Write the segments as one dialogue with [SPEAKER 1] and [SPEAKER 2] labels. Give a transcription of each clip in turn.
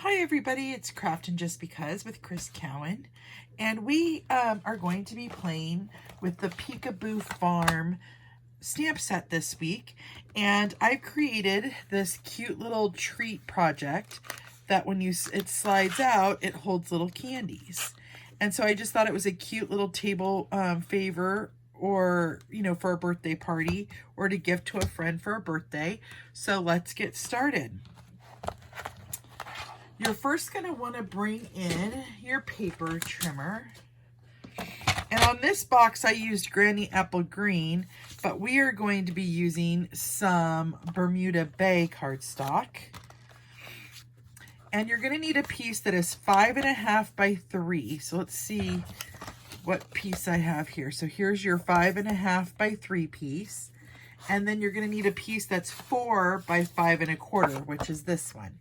[SPEAKER 1] Hi everybody, it's Craftin' Just Because with Chris Cowan, and we are going to be playing with the Peekaboo Farm stamp set this week, and I've created this cute little treat project that when it slides out, it holds little candies. And so I just thought it was a cute little table favor, or for a birthday party, or to gift to a friend for a birthday. So let's get started. You're first going to want to bring in your paper trimmer. And on this box, I used Granny Apple Green, but we are going to be using some Bermuda Bay cardstock. And you're going to need a piece that is 5.5 by 3. So let's see what piece I have here. So here's your 5.5 by 3 piece. And then you're going to need a piece that's 4 by 5.25, which is this one.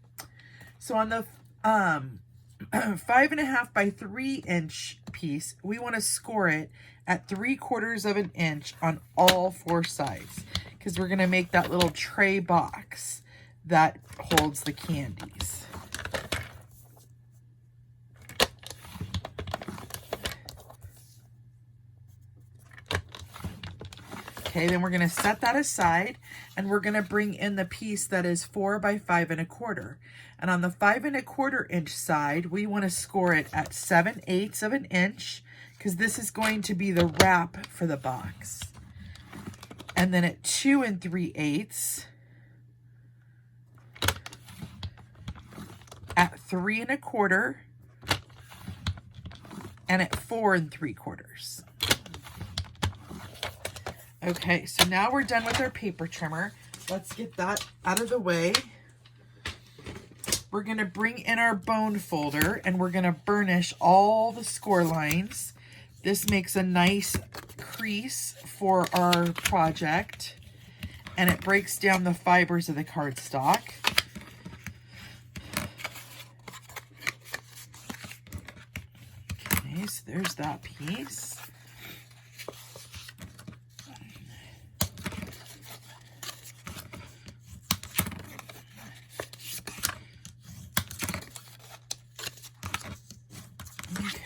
[SPEAKER 1] So on the 5.5 by 3 inch piece, we want to score it at 3/4 of an inch on all 4 sides, because we're going to make that little tray box that holds the candies. Okay, then we're going to set that aside, and we're going to bring in the piece that is 4 by 5.25. And on the 5.25 inch side, we want to score it at 7/8 of an inch, because this is going to be the wrap for the box. And then at 2 3/8, at 3.25, and at 4 3/4. Okay, so now we're done with our paper trimmer. Let's get that out of the way. We're going to bring in our bone folder, and we're going to burnish all the score lines. This makes a nice crease for our project, and it breaks down the fibers of the cardstock. Okay, so there's that piece.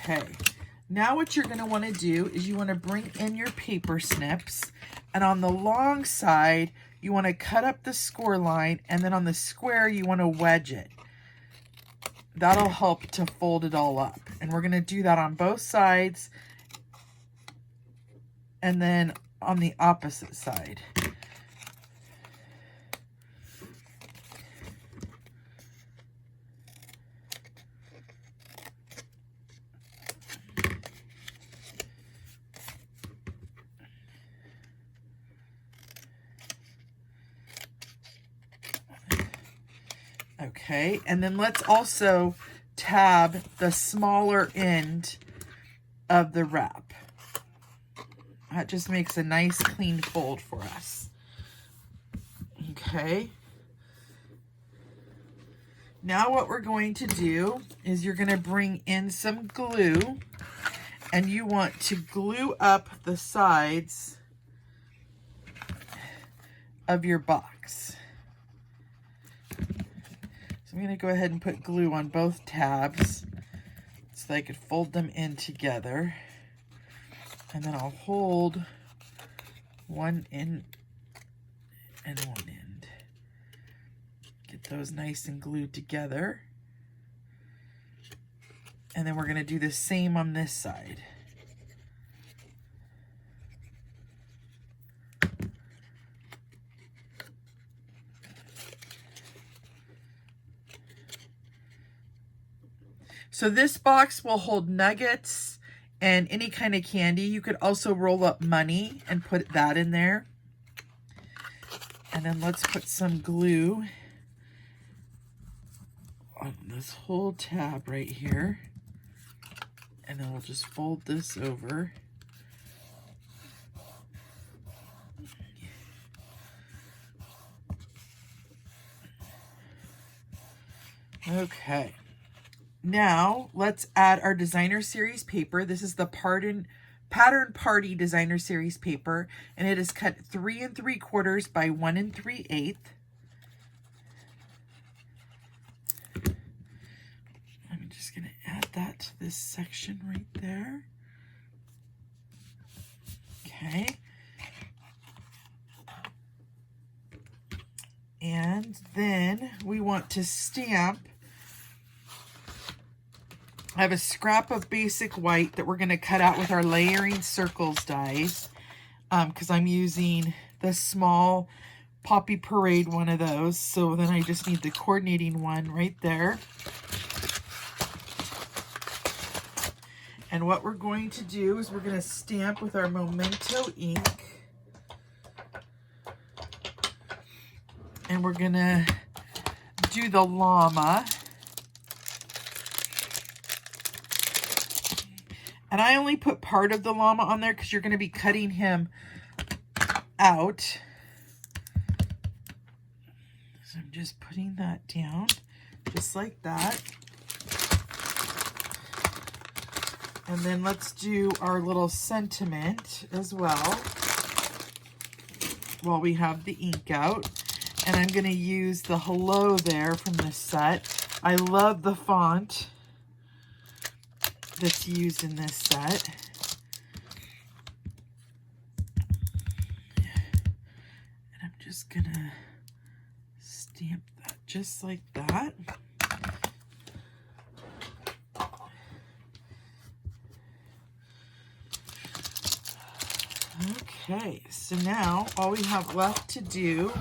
[SPEAKER 1] Okay, now what you're going to want to do is you want to bring in your paper snips, and on the long side you want to cut up the score line, and then on the square you want to wedge it. That'll help to fold it all up, and we're going to do that on both sides and then on the opposite side. Okay, and then let's also tab the smaller end of the wrap. That just makes a nice clean fold for us. Okay. Now what we're going to do is you're going to bring in some glue, and you want to glue up the sides of your box. So I'm going to go ahead and put glue on both tabs so I could fold them in together. And then I'll hold one end and one end. Get those nice and glued together. And then we're going to do the same on this side. So this box will hold nuggets and any kind of candy. You could also roll up money and put that in there. And then let's put some glue on this whole tab right here. And then we'll just fold this over. Okay. Now, let's add our designer series paper. This is the Pattern Party designer series paper, and it is cut 3 3/4 by 1 3/8. that to this section right there. Okay. And then we want to stamp. I have a scrap of basic white that we're going to cut out with our layering circles dies, because I'm using the small Poppy Parade one of those. So then I just need the coordinating one right there. And what we're going to do is we're going to stamp with our Memento ink. And we're going to do the llama. And I only put part of the llama on there because you're going to be cutting him out. So I'm just putting that down, just like that. And then let's do our little sentiment as well while we have the ink out. And I'm going to use the hello there from this set. I love the font that's used in this set. And I'm just going to stamp that just like that. Okay, so now all we have left to do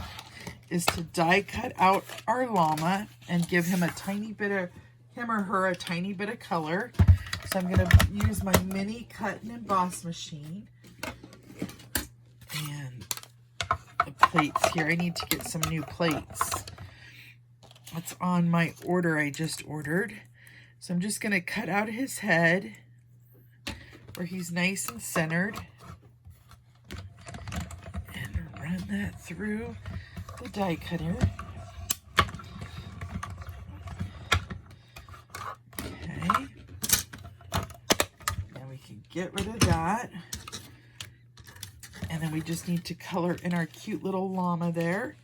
[SPEAKER 1] is to die cut out our llama and give him a tiny bit of, him or her, a tiny bit of color. So I'm going to use my mini cut and emboss machine. And the plates here, I need to get some new plates. That's on my order I just ordered. So I'm just going to cut out his head where he's nice and centered. And run that through the die cutter. Okay. Now we can get rid of that. And then we just need to color in our cute little llama there.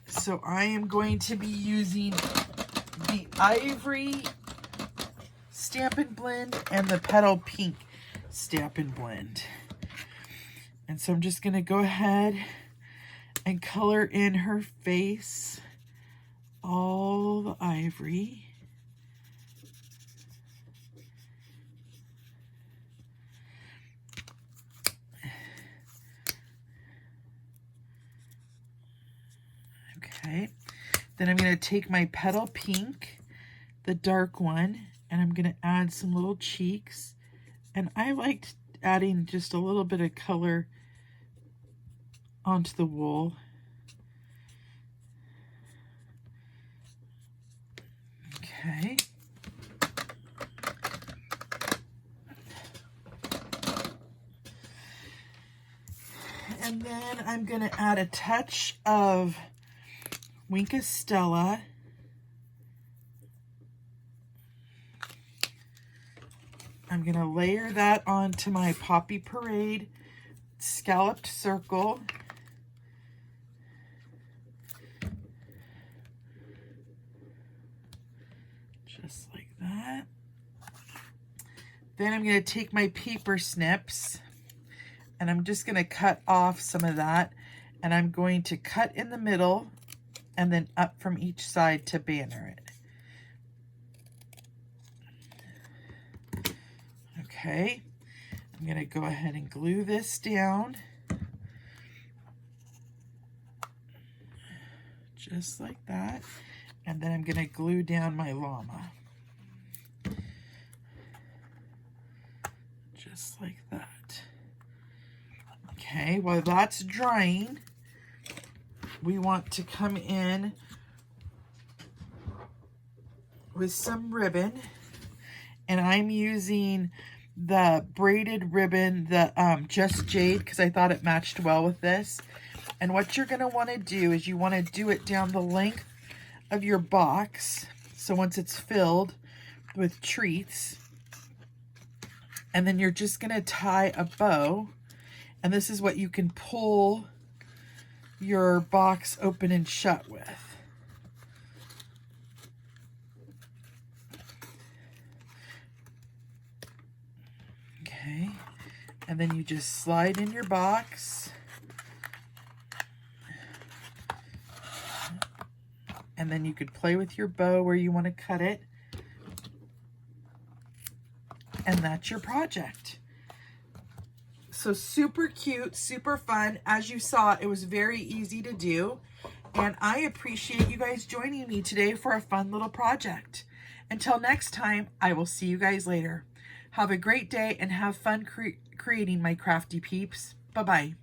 [SPEAKER 1] So I am going to be using the Ivory Stampin' Blend and the Petal Pink Stampin' Blend. And so I'm just going to go ahead and color in her face all the ivory. Okay, then I'm going to take my Petal Pink, the dark one, and I'm going to add some little cheeks. And I liked adding just a little bit of color onto the wool. Okay. And then I'm going to add a touch of Wink Stella. I'm going to layer that onto my Poppy Parade scalloped circle. Just like that. Then I'm going to take my paper snips and I'm just going to cut off some of that. And I'm going to cut in the middle and then up from each side to banner it. Okay, I'm going to go ahead and glue this down. Just like that. And then I'm going to glue down my llama. Just like that. Okay, while that's drying, we want to come in with some ribbon. And I'm using the braided ribbon, the Just Jade, because I thought it matched well with this. And what you're going to want to do is you want to do it down the length of your box. So once it's filled with treats, and then you're just going to tie a bow. And this is what you can pull your box open and shut with. Okay, and then you just slide in your box. And then you could play with your bow where you want to cut it. And that's your project. So super cute, super fun. As you saw, it was very easy to do. And I appreciate you guys joining me today for a fun little project. Until next time, I will see you guys later. Have a great day and have fun creating, my crafty peeps. Bye-bye.